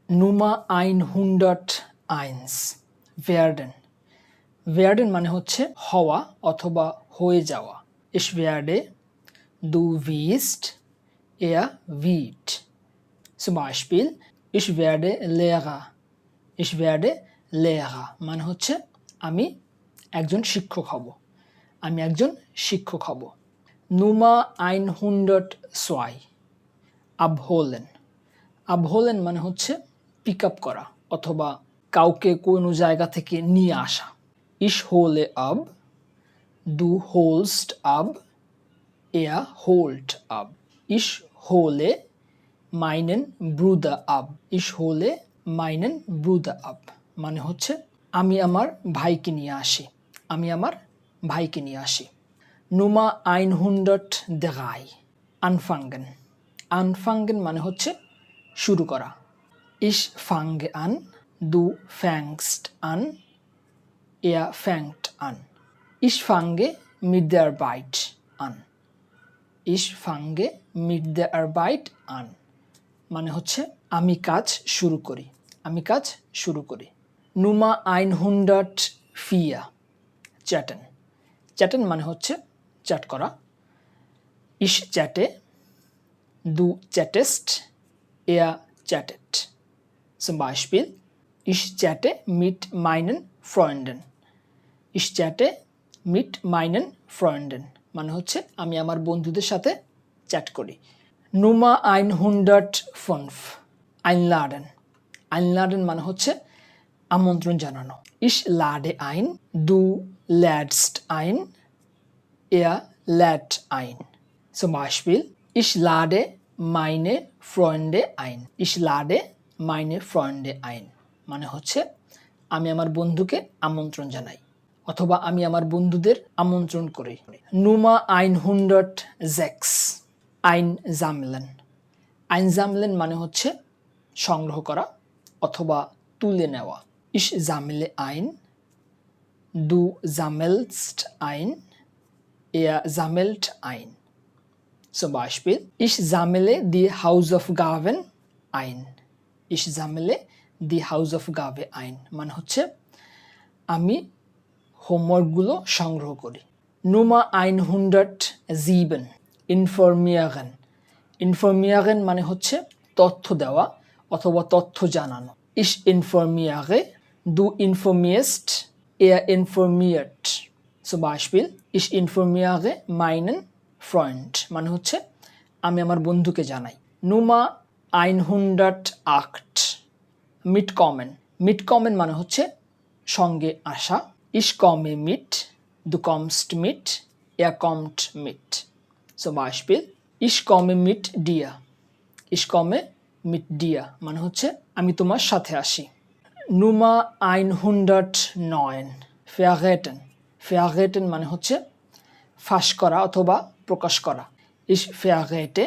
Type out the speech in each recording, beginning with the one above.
Nummer 101 werden werden মানে হচ্ছে হওয়া অথবা হয়ে যাওয়া ich werde du wirst er wird zum Beispiel ich werde Lehrer ich werde Lehrer মানে হচ্ছে আমি একজন শিক্ষক হব আমি একজন শিক্ষক হব Nummer 102 abholen abholen মানে হচ্ছে পিক আপ করা অথবা কাউকে কোনো জায়গা থেকে নিয়ে আসা ich hole ab du holst ab er holt ab ich hole meinen Bruder ab ich hole meinen Bruder ab মানে হচ্ছে আমি আমার ভাইকে নিয়ে আসি আমি আমার ভাইকে নিয়ে আসি Nummer 103 anfangen anfangen মানে হচ্ছে শুরু করা ich fange an du fängst an er fängt an ich fange mit der Arbeit an ich fange mit der Arbeit an মানে হচ্ছে আমি কাজ শুরু করি আমি কাজ শুরু করি Nummer 104 chatten chatten মানে হচ্ছে চ্যাট করা ich chatte du chattest er chattet zum Beispiel ich chatte mit meinen Freunden ich chatte mit meinen Freunden মানে হচ্ছে আমি আমার বন্ধুদের সাথে চ্যাট করি Nummer 105 einladen einladen মানে হচ্ছে আমন্ত্রণ জানানো ich lade ein du lädst ein er lädt ein zum Beispiel ich lade meine Freunde ein ich lade meine Freunde ein মানে হচ্ছে আমি আমার বন্ধুকে আমন্ত্রণ জানাই অথবা আমি আমার বন্ধুদের আমন্ত্রণ করি Nummer 106 einsammeln einsammeln মানে হচ্ছে সংগ্রহ করা অথবা তুলে নেওয়া ich sammle ein du sammelst ein er sammelt ein zum Beispiel ich sammle die Hausaufgaben ein ich sammle die Hausaufgabe ein মানে হচ্ছে আমি হোমওয়ার্কগুলো সংগ্রহ করি Nummer 107 informieren informieren মানে হচ্ছে তথ্য দেওয়া অথবা তথ্য জানানো ich informiere du informierst er informiert zum Beispiel ich informiere meinen Freund মানে হচ্ছে আমি আমার বন্ধুকে জানাই Nummer 108 mitkommen mitkommen মানে হচ্ছে সঙ্গে আসা ich komme mit du kommst mit er kommt mit zum Beispiel ich komme mit dir ich komme mit dir মানে হচ্ছে আমি তোমার সাথে আসি Nummer 109 verraten verraten মানে হচ্ছে ফাঁস করা অথবা প্রকাশ করা ich verrate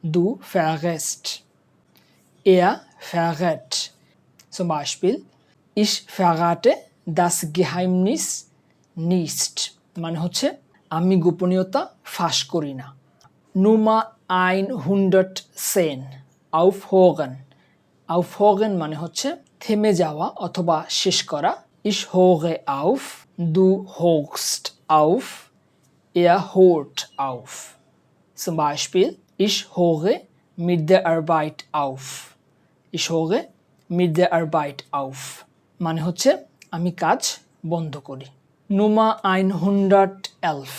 du verrätst er verrät zum Beispiel ich verrate das Geheimnis nicht মানে হচ্ছে আমি গোপনীয়তা ফাঁস করি না Nummer 110 aufhören aufhören মানে হচ্ছে থেমে যাওয়া অথবা শেষ করা ich höre auf du hörst auf er hört auf zum Beispiel ich höre mit der Arbeit auf ich höre mit der Arbeit auf মানে হচ্ছে আমি কাজ বন্ধ করি Nummer 111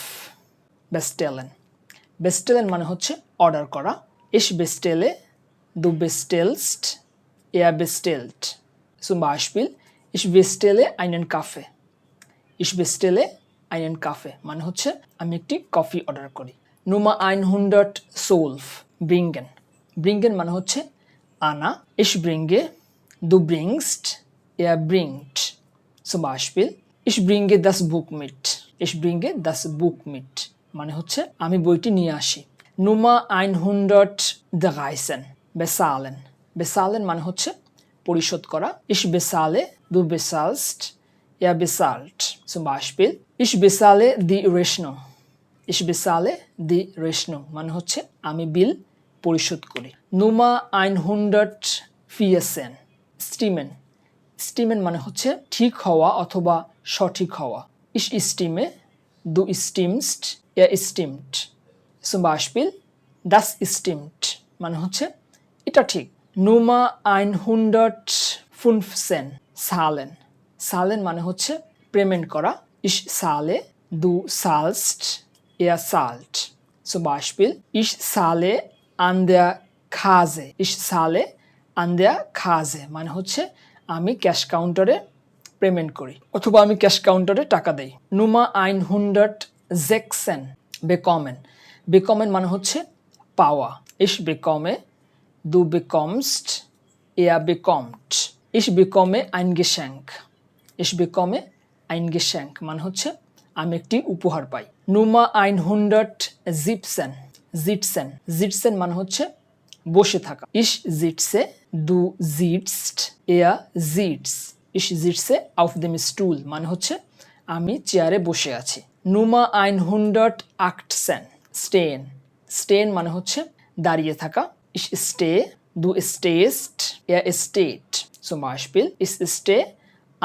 bestellen bestellen মানে হচ্ছে অর্ডার করা ich bestelle du bestellst er bestellt zum Beispiel ich bestelle einen Kaffee ich bestelle einen Kaffee মানে হচ্ছে আমি একটি কফি অর্ডার করি Nummer 112 bringen bringen মানে হচ্ছে আনা ich bringe du bringst er bringt zum Beispiel ich bringe das Buch mit ich bringe das Buch mit মানে হচ্ছে আমি বইটি নিয়ে আসি Nummer 113 bezahlen bezahlen মানে হচ্ছে পরিশোধ করা ich bezahle du bezahlst er bezahlt zum Beispiel ich bezahle die Rechnung ich bezahle die Rechnung মানে হচ্ছে আমি বিল পরিশোধ করি Nummer 114 স্টিমেন, স্টিমেন মানে হচ্ছে ঠিক হওয়া অথবা সঠিক হওয়া। Ich stimme, du stimmst, er stimmt. Zum Beispiel, das stimmt মানে হচ্ছে এটা ঠিক। Nummer 115 zahlen, zahlen মানে হচ্ছে পেমেন্ট করা। Ich zahle, du zahlst, er zahlt. Zum Beispiel, ich zahle an der Kasse, ich zahle an der Kasse মানে হচ্ছে আমি ক্যাশ কাউন্টারে পেমেন্ট করি অথবা আমি ক্যাশ কাউন্টারে টাকা দেই। Nummer 116 bekommen, bekommen মানে হচ্ছে পাওয়া। Ich bekomme, du bekommst, er bekommt. Ich bekomme ein Geschenk, ich bekomme ein Geschenk মানে হচ্ছে আমি একটি উপহার পাই। Nummer 117 sitzen, sitzen মানে হচ্ছে বসে থাকা। Ich sitze, du sitzt, er sitzt. Ich sitze auf dem Stuhl মানে হচ্ছে আমি চেয়ারে বসে আছি। Nummer 118 stehen, stehen মানে হচ্ছে দাঁড়িয়ে থাকা। Ich stehe, du stehst, er steht. Zum Beispiel, ich stehe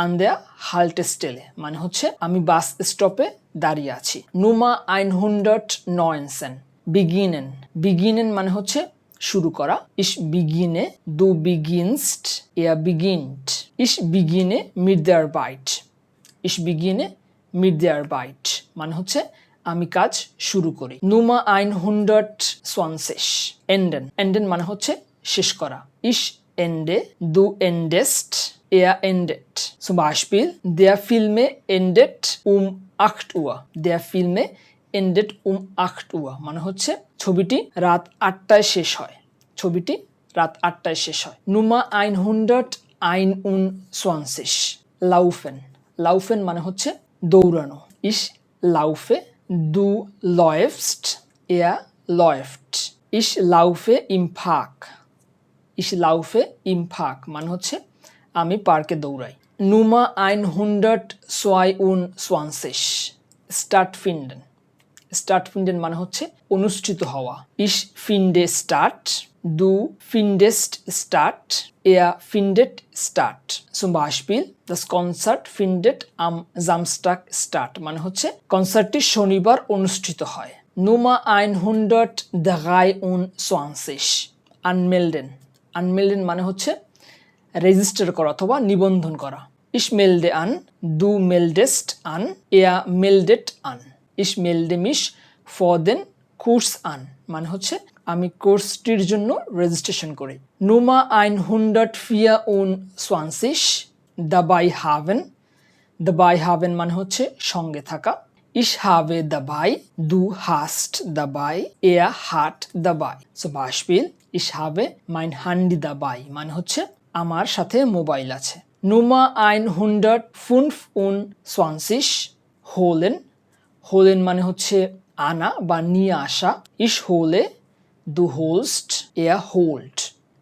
an der Haltestelle মানে হচ্ছে আমি বাস স্টপে দাঁড়িয়ে আছি। Nummer 119 beginnen, beginnen মানে হচ্ছে শুরু করা। Ich beginne, du beginnst, er beginnt. Ich beginne mit der Arbeit, ich beginne mit der Arbeit মানে হচ্ছে আমি কাজ শুরু করি। Nummer 120 enden, enden মানে হচ্ছে শেষ করা। Ich ende, du endest, er endet. Zum Beispiel, der Film endet um 8 Uhr, der Film endet um 8 Uhr মানে হচ্ছে ছবিটি রাত 8টায় শেষ হয়, ছবিটি রাত 8টায় শেষ হয়। Nummer 121 laufen, laufen মানে হচ্ছে দৌড়ানো। Ich laufe, du läufst, er läuft. Ich laufe im Park, ich laufe im Park মানে হচ্ছে আমি পার্কে দৌড়াই। Nummer 122 stattfinden, stattfinden মানে হচ্ছে অনুষ্ঠিত হওয়া। Ich finde statt, du findest statt, er findet statt. Zum Beispiel, das Konzert findet am Samstag statt মানে হচ্ছে কনসার্টটি শনিবার অনুষ্ঠিত হয়। Nummer 123 anmelden, anmelden মানে হচ্ছে রেজিস্টার করা অথবা নিবন্ধন করা। Ich melde an, du meldest an, er meldet an. Ich melde mich for den Kurs an মানে হচ্ছে আমি কোর্সটির জন্য রেজিস্ট্রেশন করি। Nummer 124 dabei haben, dabei haben মানে হচ্ছে সঙ্গে থাকা। Ich habe dabei, du hast dabei, er hat dabei. Zum Beispiel, ich habe mein Handy dabei মানে হচ্ছে আমার সাথে মোবাইল আছে। Nummer 125 holen, holen মানে হচ্ছে আনা বা নিয়ে আসা। Ich hole, du holst, er holt.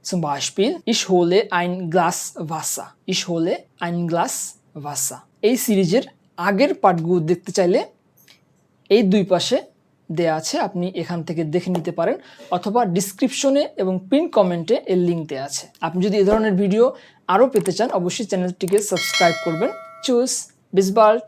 Zum Beispiel, ich hole ein Glas Wasser, ich hole ein Glas Wasser. এই সিরিজের আগের পার্টগুলো দেখতে চাইলে এই দুই পাশে দেয়া আছে, আপনি এখান থেকে দেখে নিতে পারেন অথবা ডিসক্রিপশনে এবং পিন কমেন্টে এর লিঙ্ক দেওয়া আছে। আপনি যদি এই ধরনের ভিডিও আরও পেতে চান অবশ্যই চ্যানেলটিকে সাবস্ক্রাইব করবেন। Choose, bis bald!